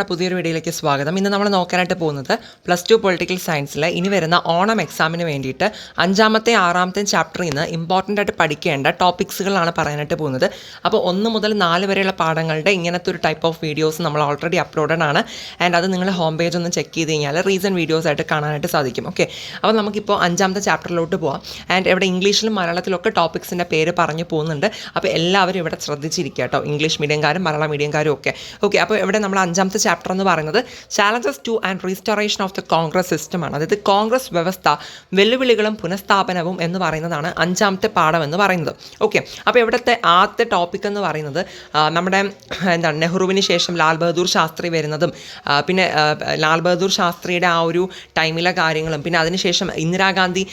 പുതിയൊരു വീഡിയോയിലേക്ക് സ്വാഗതം. ഇന്ന് നമ്മൾ നോക്കാനായിട്ട് പോകുന്നത് +2 പൊളിറ്റിക്കൽ സയൻസിൽ ഇനി വരുന്ന ഓണം എക്സാമിന് വേണ്ടിയിട്ട് 5-ാമത്തെ 6-ാമത്തെ ചാപ്റ്ററിൽ നിന്ന് ഇമ്പോർട്ടൻ്റ് ആയിട്ട് പഠിക്കേണ്ട ടോപ്പിക്സുകളാണ് പറയാനായിട്ട് പോകുന്നത്. അപ്പോൾ 1 മുതൽ 4 വരെയുള്ള പാഠങ്ങളുടെ ഇങ്ങനത്തെ ഒരു ടൈപ്പ് ഓഫ് വീഡിയോസ് നമ്മൾ ഓൾറെഡി അപ്ലോഡഡ് ആണ്. ആൻഡ് അത് നിങ്ങൾ ഹോം പേജ് ഒന്ന് ചെക്ക് ചെയ്ത് കഴിഞ്ഞാൽ റീസെൻറ്റ് വീഡിയോസ് ആയിട്ട് കാണാനായിട്ട് സാധിക്കും. ഓക്കെ, അപ്പോൾ നമുക്കിപ്പോൾ 5-ാമത്തെ ചാപ്റ്ററിലോട്ട് പോകാം. ആൻഡ് ഇവിടെ ഇംഗ്ലീഷിലും മലയാളത്തിലൊക്കെ ടോപ്പിക്സിൻ്റെ പേര് പറഞ്ഞു പോകുന്നുണ്ട്. അപ്പോൾ എല്ലാവരും ഇവിടെ ശ്രദ്ധിച്ചിരിക്കുക കേട്ടോ, ഇംഗ്ലീഷ് മീഡിയംകാരും മലയാളം മീഡിയംകാരും ഒക്കെ. ഓക്കെ, അപ്പോൾ ഇവിടെ നമ്മൾ 5-ാമത്തെ ചാപ്റ്റർ എന്ന് പറയുന്നത് challenges two and restoration of the Congress സിസ്റ്റമാണ്. അതായത് കോൺഗ്രസ് വ്യവസ്ഥ വെല്ലുവിളികളും പുനഃസ്ഥാപനവും എന്ന് പറയുന്നതാണ് 5-ാമത്തെ പാഠം എന്ന് പറയുന്നത്. ഓക്കെ, അപ്പോൾ ഇവിടുത്തെ ആദ്യത്തെ ടോപ്പിക് എന്ന് പറയുന്നത് നമ്മുടെ നെഹ്റുവിന് ശേഷം ലാൽ ബഹദൂർ ശാസ്ത്രി വരുന്നതും പിന്നെ ലാൽ ബഹദൂർ ശാസ്ത്രിയുടെ ആ ഒരു ടൈമിലെ കാര്യങ്ങളും പിന്നെ അതിനുശേഷം ഇന്ദിരാഗാന്ധി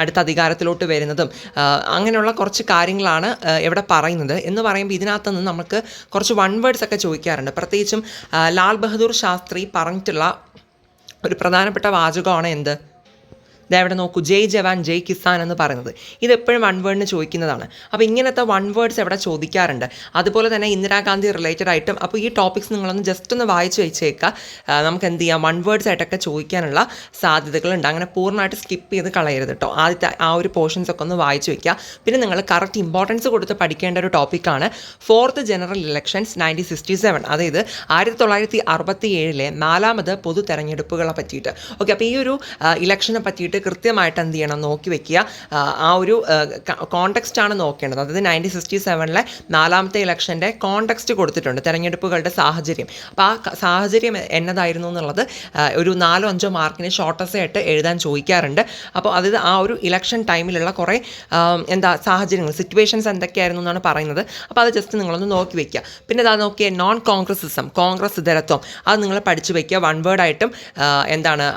അടുത്ത അധികാരത്തിലോട്ട് വരുന്നതും അങ്ങനെയുള്ള കുറച്ച് കാര്യങ്ങളാണ് ഇവിടെ പറയുന്നത്. എന്ന് പറയുമ്പോൾ ഇതിനകത്ത് നിന്ന് നമുക്ക് കുറച്ച് വൺ വേർഡ്സ് ഒക്കെ ചോദിക്കാറുണ്ട്. പ്രത്യേകിച്ചും ലാൽ ബഹദൂർ ശാസ്ത്രി പറഞ്ഞിട്ടുള്ള ഒരു പ്രധാനപ്പെട്ട വാചകമാണ് എന്ത്? ഇവിടെ നോക്കൂ, ജയ് ജവാൻ ജയ് കിസാൻ എന്ന് പറയുന്നത്. ഇതെപ്പോഴും വൺ വേർഡിന് ചോദിക്കുന്നതാണ്. അപ്പോൾ ഇങ്ങനത്തെ വൺ വേർഡ്സ് ഇവിടെ ചോദിക്കാറുണ്ട്. അതുപോലെ തന്നെ ഇന്ദിരാഗാന്ധി റിലേറ്റഡ് ആയിട്ടും. അപ്പോൾ ഈ ടോപ്പിക്സ് നിങ്ങളൊന്ന് ജസ്റ്റ് ഒന്ന് വായിച്ച് വെച്ചേക്കുക. നമുക്ക് എന്ത് ചെയ്യാം, വൺ വേർഡ്സ് ആയിട്ടൊക്കെ ചോദിക്കാനുള്ള സാധ്യതകളുണ്ട്. അങ്ങനെ പൂർണ്ണമായിട്ട് സ്കിപ്പ് ചെയ്ത് കളയരുത് കേട്ടോ. ആദ്യത്തെ ആ ഒരു പോർഷൻസ് ഒക്കെ ഒന്ന് വായിച്ച് വയ്ക്കുക. പിന്നെ നിങ്ങൾ കറക്റ്റ് ഇമ്പോർട്ടൻസ് കൊടുത്ത് പഠിക്കേണ്ട ഒരു ടോപ്പിക്കാണ് 4th ജനറൽ ഇലക്ഷൻസ് 1967. അതായത് 1967 4ാമത് പൊതു തെരഞ്ഞെടുപ്പുകളെ പറ്റിയിട്ട്. ഓക്കെ, അപ്പോൾ ഈ ഒരു ഇലക്ഷനെ പറ്റിയിട്ട് കൃത്യമായിട്ട് എന്ത് ചെയ്യണം, നോക്കി വെക്കുക. ആ ഒരു കോണ്ടെക്സ്റ്റ് നോക്കേണ്ടത്. അതായത് 1967 4ാമത്തെ ഇലക്ഷൻ്റെ കോണ്ടെക്സ്റ്റ് കൊടുത്തിട്ടുണ്ട്, തെരഞ്ഞെടുപ്പുകളുടെ സാഹചര്യം. അപ്പോൾ ആ സാഹചര്യം എന്നതായിരുന്നു എന്നുള്ളത് ഒരു 4-5 മാർക്കിന് ഷോർട്ടസ്റ്റ് ആയിട്ട് എഴുതാൻ ചോദിക്കാറുണ്ട്. അപ്പോൾ അതായത് ആ ഒരു ഇലക്ഷൻ ടൈമിലുള്ള കുറേ സാഹചര്യങ്ങൾ, സിറ്റുവേഷൻസ് എന്തൊക്കെയായിരുന്നു എന്നാണ് പറയുന്നത്. അപ്പോൾ അത് ജസ്റ്റ് നിങ്ങളൊന്ന് നോക്കി വെക്കുക. പിന്നെ അത് നോക്കിയ നോൺ കോൺഗ്രസിസം, കോൺഗ്രസ് ഇതരത്വം, അത് നിങ്ങൾ പഠിച്ചു വയ്ക്കുക. വൺ വേർഡായിട്ടും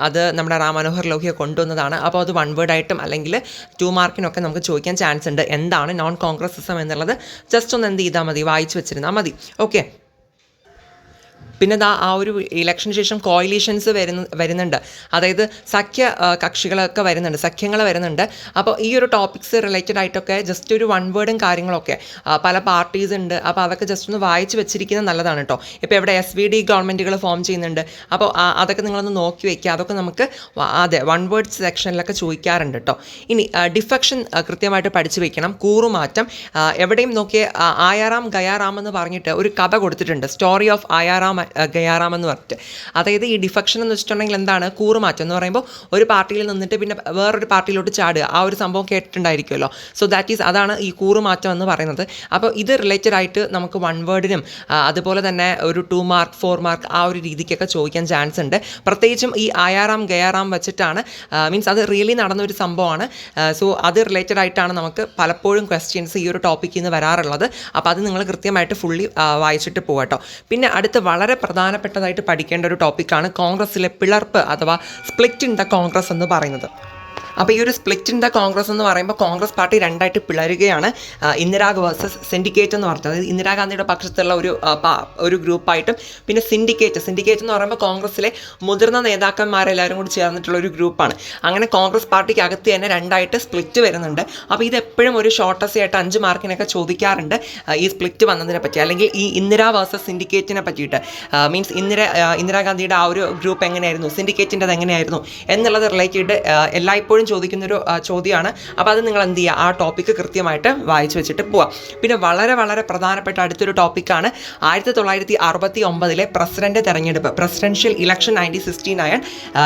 അത് നമ്മുടെ റാം മനോഹർ ലോഹിയ കൊണ്ടുവന്നതാണ്. അപ്പോൾ അത് വൺ വേർഡായിട്ടും അല്ലെങ്കിൽ 2 മാർക്കിനൊക്കെ നമുക്ക് ചോദിക്കാൻ ചാൻസ് ഉണ്ട്. എന്താണ് നോൺ കോൺഗ്രസിസം എന്നുള്ളത് ജസ്റ്റ് ഒന്ന് എന്ത് ചെയ്താൽ മതി, വായിച്ചു വെച്ചിരുന്നാൽ മതി. ഓക്കെ, പിന്നെ ആ ഒരു ഇലക്ഷന് ശേഷം കോയിലീഷൻസ് വരുന്നുണ്ട്. അതായത് സഖ്യ കക്ഷികളൊക്കെ വരുന്നുണ്ട്, സഖ്യങ്ങൾ വരുന്നുണ്ട്. അപ്പോൾ ഈ ഒരു ടോപ്പിക്സ് റിലേറ്റഡ് ആയിട്ടൊക്കെ ജസ്റ്റ് ഒരു വൺ വേർഡും കാര്യങ്ങളൊക്കെ പല പാർട്ടീസ് ഉണ്ട്. അപ്പോൾ അതൊക്കെ ജസ്റ്റ് ഒന്ന് വായിച്ച് വെച്ചിരിക്കുന്നത് നല്ലതാണ് കേട്ടോ. ഇപ്പോൾ ഇവിടെ SVD ഗവൺമെൻറ്റുകൾ ഫോം ചെയ്യുന്നുണ്ട്. അപ്പോൾ അതൊക്കെ നിങ്ങളൊന്ന് നോക്കി വയ്ക്കുക. അതൊക്കെ നമുക്ക് അതെ വൺ വേർഡ്സ് സെക്ഷനിലൊക്കെ ചോദിക്കാറുണ്ട് കേട്ടോ. ഇനി ഡിഫെക്ഷൻ കൃത്യമായിട്ട് പഠിച്ചു വയ്ക്കണം. കൂറുമാറ്റം എവിടെയും നോക്കിയ ആയാറാം ഗയാറാം എന്ന് പറഞ്ഞിട്ട് ഒരു കഥ കൊടുത്തിട്ടുണ്ട്, സ്റ്റോറി ഓഫ് ആയാറാം ഗയാറാം എന്ന് പറഞ്ഞിട്ട്. അതായത് ഈ ഡിഫെക്ഷൻ എന്ന് വെച്ചിട്ടുണ്ടെങ്കിൽ എന്താണ്, കൂറുമാറ്റം എന്ന് പറയുമ്പോൾ ഒരു പാർട്ടിയിൽ നിന്നിട്ട് പിന്നെ വേറൊരു പാർട്ടിയിലോട്ട് ചാടുക, ആ ഒരു സംഭവം കേട്ടിട്ടുണ്ടായിരിക്കുമല്ലോ. സോ ദാറ്റ് ഈസ് അതാണ് ഈ കൂറുമാറ്റം എന്ന് പറയുന്നത്. അപ്പോൾ ഇത് റിലേറ്റഡ് ആയിട്ട് നമുക്ക് വൺ വേർഡിനും അതുപോലെ തന്നെ ഒരു 2 മാർക്ക് 4 മാർക്ക് ആ ഒരു രീതിക്കൊക്കെ ചോദിക്കാൻ ചാൻസ് ഉണ്ട്. പ്രത്യേകിച്ചും ഈ ആയാറാം ഗയാറാം വെച്ചിട്ടാണ്, മീൻസ് അത് റിയലി നടന്നൊരു സംഭവമാണ്. സോ അത് റിലേറ്റഡ് ആയിട്ടാണ് നമുക്ക് പലപ്പോഴും ക്വസ്റ്റ്യൻസ് ഈ ഒരു ടോപ്പിക്കിൽ നിന്ന് വരാറുള്ളത്. അപ്പോൾ അത് നിങ്ങൾ കൃത്യമായിട്ട് ഫുള്ളി വായിച്ചിട്ട് പോകട്ടോ. പിന്നെ അടുത്ത് വളരെ പ്രധാനപ്പെട്ടതായിട്ട് പഠിക്കേണ്ട ഒരു ടോപ്പിക്കാണ് കോൺഗ്രസ്സിലെ പിളർപ്പ് അഥവാ സ്പ്ലിറ്റ് ഇൻ ദ കോൺഗ്രസ് എന്ന് പറയുന്നത്. അപ്പോൾ ഈ ഒരു സ്പ്ലിറ്റ് ഇൻ ദ കോൺഗ്രസ് എന്ന് പറയുമ്പോൾ കോൺഗ്രസ് പാർട്ടി രണ്ടായിട്ട് പിളരുകയാണ്. ഇന്ദിരാ വേഴ്സസ് സിൻഡിക്കേറ്റ് എന്ന് പറഞ്ഞത്, അതായത് ഇന്ദിരാഗാന്ധിയുടെ പക്ഷത്തുള്ള ഒരു ഗ്രൂപ്പായിട്ടും പിന്നെ സിൻഡിക്കേറ്റ് എന്ന് പറയുമ്പോൾ കോൺഗ്രസ്സിലെ മുതിർന്ന നേതാക്കന്മാരെല്ലാവരും കൂടി ചേർന്നിട്ടുള്ള ഒരു ഗ്രൂപ്പാണ്. അങ്ങനെ കോൺഗ്രസ് പാർട്ടിക്ക് അകത്ത് തന്നെ രണ്ടായിട്ട് സ്പ്ലിറ്റ് വരുന്നുണ്ട്. അപ്പോൾ ഇതെപ്പോഴും ഒരു ഷോർട്ടസ്റ്റ് ആയിട്ട് 5 മാർക്കിനൊക്കെ ചോദിക്കാറുണ്ട് ഈ സ്പ്ലിറ്റ് വന്നതിനെ പറ്റി, അല്ലെങ്കിൽ ഈ ഇന്ദിരാ വേഴ്സസ് സിൻഡിക്കേറ്റിനെ പറ്റിയിട്ട്. മീൻസ് ഇന്ദിരാഗാന്ധിയുടെ ആ ഒരു ഗ്രൂപ്പ് എങ്ങനെയായിരുന്നു, സിൻഡിക്കേറ്റിൻ്റെ എങ്ങനെയായിരുന്നു എന്നുള്ളത് റിലേറ്റഡ് എല്ലായ്പ്പോഴും ചോദിക്കുന്നൊരു ചോദ്യമാണ്. അപ്പോൾ അത് നിങ്ങൾ എന്ത് ചെയ്യുക, ആ ടോപ്പിക്ക് കൃത്യമായിട്ട് വായിച്ചു വെച്ചിട്ട് പോവാം. പിന്നെ വളരെ വളരെ പ്രധാനപ്പെട്ട അടുത്തൊരു ടോപ്പിക്കാണ് 1969 പ്രസിഡന്റ് തെരഞ്ഞെടുപ്പ്, പ്രസിഡൻഷ്യൽ ഇലക്ഷൻ 1969.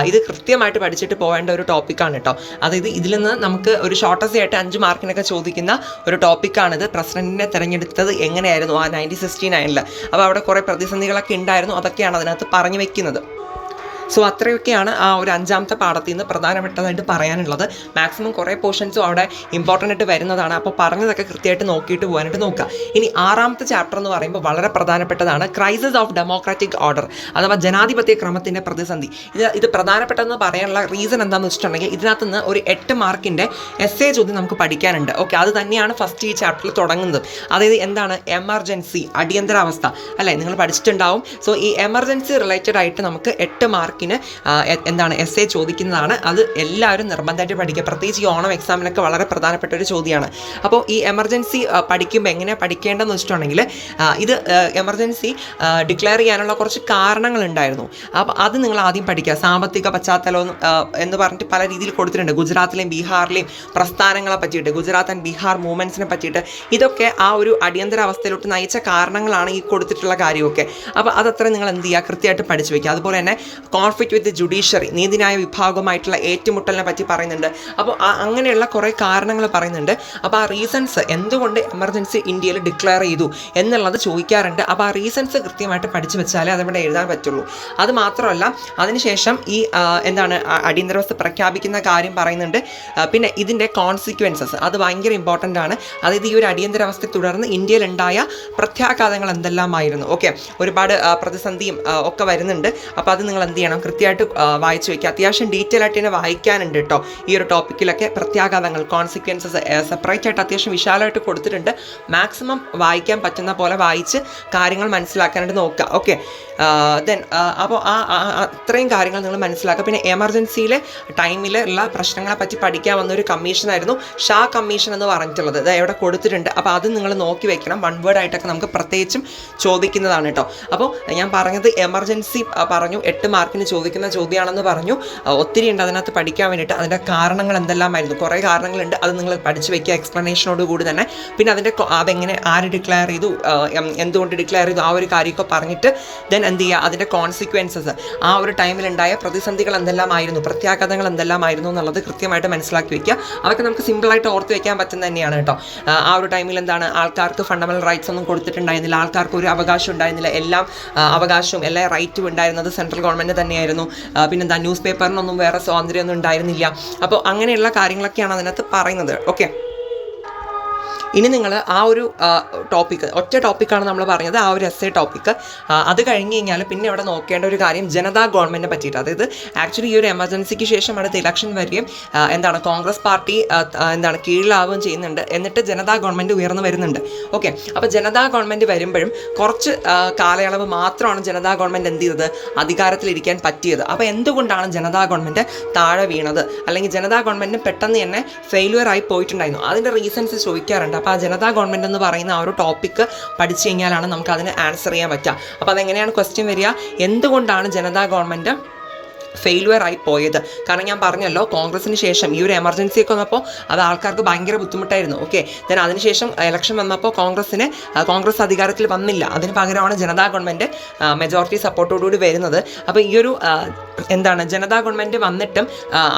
ഇത് കൃത്യമായിട്ട് പഠിച്ചിട്ട് പോകേണ്ട ഒരു ടോപ്പിക്കാണ് കേട്ടോ. അതായത് ഇതിൽ നിന്ന് നമുക്ക് ഒരു ഷോർട്ടസ്റ്റ് ആയിട്ട് 5 മാർക്കിനൊക്കെ ചോദിക്കുന്ന ഒരു ടോപ്പിക്കാണിത്. പ്രസിഡന്റിനെ തിരഞ്ഞെടുത്തത് എങ്ങനെയായിരുന്നു ആ 1969. അപ്പോൾ അവിടെ കുറേ പ്രതിസന്ധികളൊക്കെ ഉണ്ടായിരുന്നു, അതൊക്കെയാണ് അതിനകത്ത് പറഞ്ഞു വെക്കുന്നത്. സോ അത്രയൊക്കെയാണ് ആ ഒരു 5-ാമത്തെ പാഠത്തിൽ നിന്ന് പ്രധാനപ്പെട്ടതായിട്ട് പറയാനുള്ളത്. മാക്സിമം കുറേ പോർഷൻസും അവിടെ ഇമ്പോർട്ടൻ്റ് ആയിട്ട് വരുന്നതാണ്. അപ്പോൾ പറഞ്ഞതൊക്കെ കൃത്യമായിട്ട് നോക്കിയിട്ട് പോകാനായിട്ട് നോക്കുക. ഇനി 6-ാമത്തെ ചാപ്റ്റർ എന്ന് പറയുമ്പോൾ വളരെ പ്രധാനപ്പെട്ടതാണ് ക്രൈസിസ് ഓഫ് ഡെമോക്രാറ്റിക് ഓർഡർ അഥവാ ജനാധിപത്യ ക്രമത്തിൻ്റെ പ്രതിസന്ധി. ഇത് പ്രധാനപ്പെട്ടതെന്ന് പറയാനുള്ള റീസൺ എന്താണെന്ന് വെച്ചിട്ടുണ്ടെങ്കിൽ ഇതിനകത്ത് നിന്ന് ഒരു 8 മാർക്കിൻ്റെ എസ്സേ ചോദ്യം നമുക്ക് പഠിക്കാനുണ്ട്. ഓക്കെ, അത് തന്നെയാണ് ഫസ്റ്റ് ഈ ചാപ്റ്ററിൽ തുടങ്ങുന്നത്. അതായത് എന്താണ് എമർജൻസി, അടിയന്തരാവസ്ഥ അല്ലേ, നിങ്ങൾ പഠിച്ചിട്ടുണ്ടാവും. സോ ഈ എമർജൻസി റിലേറ്റഡ് ആയിട്ട് നമുക്ക് 8 മാർക്ക് മാർക്കിന് എന്താണ് എസ് എ ചോദിക്കുന്നതാണ്. അത് എല്ലാവരും നിർബന്ധമായിട്ട് പഠിക്കുക. പ്രത്യേകിച്ച് ഈ ഓണം എക്സാമിനൊക്കെ വളരെ പ്രധാനപ്പെട്ട ഒരു ചോദ്യമാണ്. അപ്പോൾ ഈ എമർജൻസി പഠിക്കുമ്പോൾ എങ്ങനെയാണ് പഠിക്കേണ്ടതെന്ന് വെച്ചിട്ടുണ്ടെങ്കിൽ ഇത് എമർജൻസി ഡിക്ലെയർ ചെയ്യാനുള്ള കുറച്ച് കാരണങ്ങളുണ്ടായിരുന്നു. അപ്പോൾ അത് നിങ്ങൾ ആദ്യം പഠിക്കുക. സാമ്പത്തിക പശ്ചാത്തലം എന്ന് പറഞ്ഞിട്ട് പല രീതിയിൽ കൊടുത്തിട്ടുണ്ട്. ഗുജറാത്തിലെയും ബീഹാറിലെയും പ്രസ്ഥാനങ്ങളെ പറ്റിയിട്ട്, ഗുജറാത്ത് ആൻഡ് ബീഹാർ മൂവ്മെൻറ്റ്സിനെ പറ്റിയിട്ട്, ഇതൊക്കെ ആ ഒരു അടിയന്തരാവസ്ഥയിലോട്ട് നയിച്ച കാരണങ്ങളാണ് ഈ കൊടുത്തിട്ടുള്ള കാര്യമൊക്കെ. അപ്പോൾ അതത്ര നിങ്ങൾ എന്ത് ചെയ്യുക, കൃത്യമായിട്ട് പഠിച്ചു വയ്ക്കുക. അതുപോലെ തന്നെ കോൺഫ്ലിക്റ്റ് വിത്ത് ജുഡീഷ്യറി, നീതിന്യായ വിഭാഗവുമായിട്ടുള്ള ഏറ്റുമുട്ടലിനെ പറ്റി പറയുന്നുണ്ട്. അപ്പോൾ അങ്ങനെയുള്ള കുറേ കാരണങ്ങൾ പറയുന്നുണ്ട്. അപ്പോൾ ആ റീസൺസ് എന്തുകൊണ്ട് എമർജൻസി ഇന്ത്യയിൽ ഡിക്ലെയർ ചെയ്തു എന്നുള്ളത് ചോദിക്കാറുണ്ട്. അപ്പോൾ ആ റീസൺസ് കൃത്യമായിട്ട് പഠിച്ചു വെച്ചാലേ അതിവിടെ എഴുതാൻ പറ്റുള്ളൂ. അത് മാത്രമല്ല, അതിനുശേഷം ഈ എന്താണ് അടിയന്തരാവസ്ഥ പ്രഖ്യാപിക്കുന്ന കാര്യം പറയുന്നുണ്ട്. പിന്നെ ഇതിൻ്റെ കോൺസിക്വൻസസ് അത് ഭയങ്കര ഇമ്പോർട്ടൻ്റ് ആണ്. അതായത് ഈ ഒരു അടിയന്തരാവസ്ഥയെ തുടർന്ന് ഇന്ത്യയിലുണ്ടായ പ്രത്യാഘാതങ്ങൾ എന്തെല്ലാമായിരുന്നു. ഓക്കെ, ഒരുപാട് പ്രതിസന്ധിയും ഒക്കെ വരുന്നുണ്ട്. അപ്പോൾ അത് നിങ്ങൾ എന്ത് ചെയ്യണം, കൃത്യമായിട്ട് വായിച്ചു വയ്ക്കുക. അത്യാവശ്യം ഡീറ്റെയിൽ ആയിട്ട് തന്നെ വായിക്കാനുണ്ട് കേട്ടോ. ഈ ഒരു ടോപ്പിക്കിലൊക്കെ പ്രത്യാഘാതങ്ങൾ, കോൺസിക്വൻസസ് സെപ്പറേറ്റ് ആയിട്ട് അത്യാവശ്യം വിശാലമായിട്ട് കൊടുത്തിട്ടുണ്ട്. മാക്സിമം വായിക്കാൻ പറ്റുന്ന പോലെ വായിച്ച് കാര്യങ്ങൾ മനസ്സിലാക്കാനായിട്ട് നോക്കുക. ഓക്കെ, ദെൻ അപ്പോൾ അത്രയും കാര്യങ്ങൾ നിങ്ങൾ മനസ്സിലാക്കുക. പിന്നെ എമർജൻസിയിലെ ടൈമിൽ ഉള്ള പ്രശ്നങ്ങളെ പറ്റി പഠിക്കാൻ വന്നൊരു കമ്മീഷനായിരുന്നു ഷാ കമ്മീഷൻ എന്ന് പറഞ്ഞിട്ടുള്ളത്. ഇത് ഇവിടെ കൊടുത്തിട്ടുണ്ട്. അപ്പോൾ അത് നിങ്ങൾ നോക്കി വെക്കണം. വൺ വേർഡ് ആയിട്ടൊക്കെ നമുക്ക് പ്രത്യേകിച്ചും ചോദിക്കുന്നതാണ് കേട്ടോ. അപ്പോൾ ഞാൻ പറഞ്ഞത് എമർജൻസി പറഞ്ഞു, 8 മാർക്കിന് ചോദിക്കുന്ന ചോദ്യമാണെന്ന് പറഞ്ഞു. ഒത്തിരി ഉണ്ട് അതിനകത്ത് പഠിക്കാൻ വേണ്ടിയിട്ട്. അതിൻ്റെ കാരണങ്ങൾ എന്തെല്ലാമായിരുന്നു, കുറേ കാരണങ്ങളുണ്ട്. അത് നിങ്ങൾ പഠിച്ചു വയ്ക്കുക എക്സ്പ്ലനേഷനോട് കൂടി തന്നെ. പിന്നെ അതെങ്ങനെ, ആര് ഡിക്ലെയർ ചെയ്തു, എന്തുകൊണ്ട് ഡിക്ലെയർ ചെയ്തു, ആ ഒരു കാര്യമൊക്കെ പറഞ്ഞിട്ട് ദെൻ എന്ത് ചെയ്യുക, അതിൻ്റെ കോൺസിക്വൻസസ്, ആ ഒരു ടൈമിലുണ്ടായ പ്രതിസന്ധികൾ എന്തെല്ലാമായിരുന്നു, പ്രത്യാഘാതങ്ങൾ എന്തെല്ലാമായിരുന്നു എന്നുള്ളത് കൃത്യമായിട്ട് മനസ്സിലാക്കി വയ്ക്കുക. അതൊക്കെ നമുക്ക് സിമ്പിളായിട്ട് ഓർത്ത് വയ്ക്കാൻ പറ്റുന്ന തന്നെയാണ് കേട്ടോ. ആ ഒരു ടൈമിൽ എന്താണ്, ആൾക്കാർക്ക് ഫണ്ടമെൻ്റൽ റൈറ്റ്സ് ഒന്നും കൊടുത്തിട്ടുണ്ടായിരുന്നില്ല. ആൾക്കാർക്ക് ഒരു അവകാശം ഉണ്ടായിരുന്നില്ല. എല്ലാം അവകാശവും എല്ലാ റൈറ്റും ഉണ്ടായിരുന്നത് സെൻട്രൽ ഗവൺമെൻറ് തന്നെയായിരുന്നു. പിന്നെന്താ, ന്യൂസ് പേപ്പറിനൊന്നും വേറെ സ്വാതന്ത്ര്യമൊന്നും ഉണ്ടായിരുന്നില്ല. അപ്പോൾ അങ്ങനെയുള്ള കാര്യങ്ങളൊക്കെയാണ് അതിനകത്ത് പറയുന്നത്. ഓക്കെ, ഇനി നിങ്ങൾ ആ ഒരു ടോപ്പിക്ക്, ഒറ്റ ടോപ്പിക്കാണ് നമ്മൾ പറഞ്ഞത്, ആ ഒരു എസ് എ ടോപ്പിക്ക്. അത് കഴിഞ്ഞ് കഴിഞ്ഞാൽ പിന്നെ ഇവിടെ നോക്കേണ്ട ഒരു കാര്യം ജനതാ ഗവൺമെൻറ്റിനെ പറ്റിയിട്ട്. അതായത് ആക്ച്വലി ഈ ഒരു എമർജൻസിക്ക് ശേഷം അടുത്ത ഇലക്ഷൻ വരികയും എന്താണ് കോൺഗ്രസ് പാർട്ടി എന്താണ് കീഴിലാവുകയും ചെയ്യുന്നുണ്ട്. എന്നിട്ട് ജനതാ ഗവൺമെൻറ് ഉയർന്നു വരുന്നുണ്ട്. ഓക്കെ, അപ്പോൾ ജനതാ ഗവൺമെൻറ് വരുമ്പോഴും കുറച്ച് കാലയളവ് മാത്രമാണ് ജനതാ ഗവൺമെൻറ് എന്ത് ചെയ്തത്, അധികാരത്തിലിരിക്കാൻ പറ്റിയത്. അപ്പോൾ എന്തുകൊണ്ടാണ് ജനതാ ഗവൺമെൻറ് താഴെ വീണത്, അല്ലെങ്കിൽ ജനതാ ഗവൺമെൻറ് പെട്ടെന്ന് തന്നെ ഫെയിലുവർ ആയി പോയിട്ടുണ്ടായിരുന്നു? അതിൻ്റെ റീസൺസ് ചോദിക്കാറുണ്ട്. അപ്പോൾ ആ ജനതാ ഗവൺമെൻറ് എന്ന് പറയുന്ന ആ ഒരു ടോപ്പിക്ക് പഠിച്ചു കഴിഞ്ഞാലാണ് നമുക്ക് അതിന് ആൻസർ ചെയ്യാൻ പറ്റുക. അപ്പോൾ അതെങ്ങനെയാണ് ക്വസ്റ്റ്യൻ വരിക, എന്തുകൊണ്ടാണ് ജനതാ ഗവൺമെൻറ് ഫെയിലുവർ ആയി പോയത്? കാരണം ഞാൻ പറഞ്ഞല്ലോ, കോൺഗ്രസിന് ശേഷം ഈ ഒരു എമർജൻസി ഒക്കെ വന്നപ്പോൾ അത് ആൾക്കാർക്ക് ഭയങ്കര ബുദ്ധിമുട്ടായിരുന്നു. ഓക്കെ, ദെൻ അതിനുശേഷം ഇലക്ഷൻ വന്നപ്പോൾ കോൺഗ്രസ് അധികാരത്തിൽ വന്നില്ല. അതിന് പകരമാണ് ജനതാ ഗവൺമെൻറ് മെജോറിറ്റി സപ്പോർട്ടോടുകൂടി വരുന്നത്. അപ്പോൾ ഈ ഒരു എന്താണ് ജനതാ ഗവൺമെൻറ് വന്നിട്ടും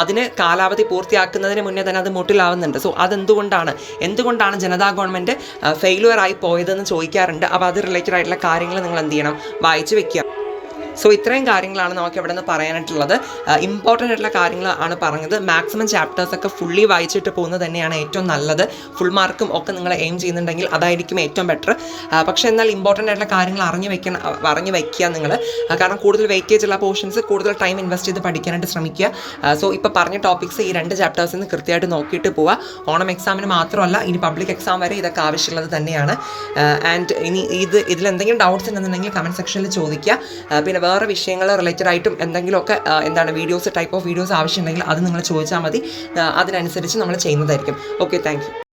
അതിന് കാലാവധി പൂർത്തിയാക്കുന്നതിന് മുന്നേ തന്നെ അത് മുട്ടിലാവുന്നുണ്ട്. സോ എന്തുകൊണ്ടാണ് ജനതാ ഗവൺമെൻറ് ഫെയിലുവർ ആയി പോയതെന്ന് ചോദിക്കാറുണ്ട്. അപ്പോൾ അത് റിലേറ്റഡ് ആയിട്ടുള്ള കാര്യങ്ങൾ നിങ്ങൾ എന്ത് ചെയ്യണം, വായിച്ച് വെക്കുക. സോ ഇത്രയും കാര്യങ്ങളാണ് നമുക്ക് ഇവിടെ നിന്ന് പറയാനായിട്ടുള്ളത്. ഇമ്പോർട്ടൻ്റ് ആയിട്ടുള്ള കാര്യങ്ങളാണ് പറഞ്ഞത്. മാക്സിമം ചാപ്റ്റേഴ്സൊക്കെ ഫുള്ളി വായിച്ചിട്ട് പോകുന്നത് തന്നെയാണ് ഏറ്റവും നല്ലത്. ഫുൾ മാർക്കും ഒക്കെ നിങ്ങൾ എയിം ചെയ്യുന്നുണ്ടെങ്കിൽ അതായിരിക്കും ഏറ്റവും ബെറ്റർ. പക്ഷേ എന്നാൽ ഇമ്പോർട്ടൻ്റ് ആയിട്ടുള്ള കാര്യങ്ങൾ അറിഞ്ഞു വയ്ക്കുക നിങ്ങൾ. കാരണം കൂടുതൽ വെയിറ്റേജ് ഉള്ള പോർഷൻസ് കൂടുതൽ ടൈം ഇൻവെസ്റ്റ് ചെയ്ത് പഠിക്കാനായിട്ട് ശ്രമിക്കുക. സോ ഇപ്പോൾ പറഞ്ഞ ടോപ്പിക്സ് ഈ 2 ചാപ്റ്റേഴ്സിൽ നിന്ന് കൃത്യമായിട്ട് നോക്കിയിട്ട് പോവുക. ഓണം എക്സാമിന് മാത്രമല്ല, ഇനി പബ്ലിക് എക്സാം വരെ ഇതൊക്കെ ആവശ്യമുള്ളത് തന്നെയാണ്. ആൻഡ് ഇനി ഇതിലെന്തെങ്കിലും ഡൗട്ട്സ് ഉണ്ടെന്നുണ്ടെങ്കിൽ കമൻറ്റ് സെക്ഷനിൽ ചോദിക്കുക. പിന്നെ വേറെ വിഷയങ്ങൾ റിലേറ്റഡ് ആയിട്ടും എന്തെങ്കിലുമൊക്കെ വീഡിയോസ്, ടൈപ്പ് ഓഫ് വീഡിയോസ് ആവശ്യമുണ്ടെങ്കിൽ അത് നിങ്ങൾ ചോദിച്ചാൽ മതി. അതിനനുസരിച്ച് നമ്മൾ ചെയ്യുന്നതായിരിക്കും. Okay, thank you.